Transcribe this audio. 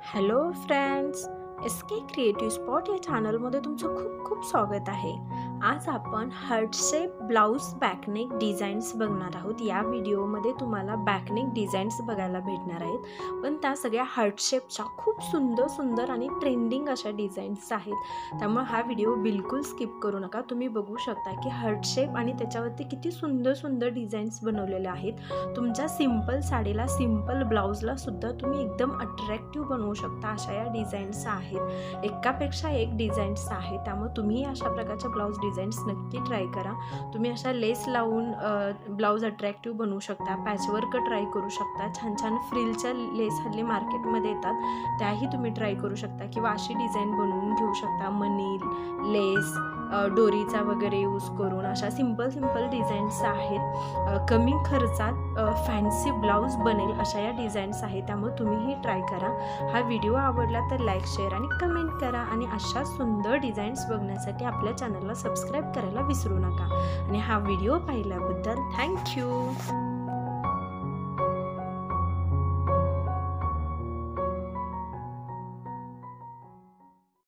Hello friends, S के creative spot या चॅनलमध्ये तुमचं खूप खूप स्वागत आहे। आज आपण heart shape blouse back neck designs बघणार आहोत। या व्हिडिओमध्ये तुम्हाला बॅकनेक डिझाईन्स बघायला भेटणार आहेत, पण त्या सगळ्या हार्ट शेपच्या खूप सुंदर आणि ट्रेंडिंग अशा डिझाईन्स आहेत। त्यामुळे हा व्हिडिओ बिलकुल स्किप करू नका। तुम्ही बघू शकता की हार्ट शेप आणि त्याच्यावरती किती सुंदर डिझाईन्स बनवलेले आहेत। तुमच्या सिंपल साडीला, सिंपल ब्लाउजला सुद्धा तुम्ही एकदम अट्रॅक्टिव्ह बनवू शकता अशा या डिझाईन्स आहेत। एकापेक्षा एक डिझाईन्स आहेत, त्यामुळे तुम्ही अशा प्रकारच्या ब्लाउज डिझाईन्स नक्की ट्राय करा। तुम्ही अशा लेस लावून ब्लाउज अट्रॅक्टिव्ह बनवू शकता, पॅचवर्क ट्राय करू शकता, छान फ्रिलच्या लेस हल्ली मार्केटमध्ये येतात त्याही तुम्ही ट्राय करू शकता, किंवा अशी डिझाईन बनवून घेऊ शकता। मनी लेस, डोरीचा वगैरे यूज करून अशा सिंपल डिझाईन्स आहेत। कमी खर्चात फॅन्सी ब्लाउज बनेल अशा या डिझाईन्स आहेत, त्यामुळे तुम्हीही ट्राय करा। हा व्हिडिओ आवडला तर लाईक, शेअर आणि कमेंट करा, आणि अशा सुंदर डिझाईन्स बघण्यासाठी आपल्या चॅनलला सबस्क्राईब करायला विसरू नका। आणि हा व्हिडिओ पाहिल्याबद्दल थँक्यू।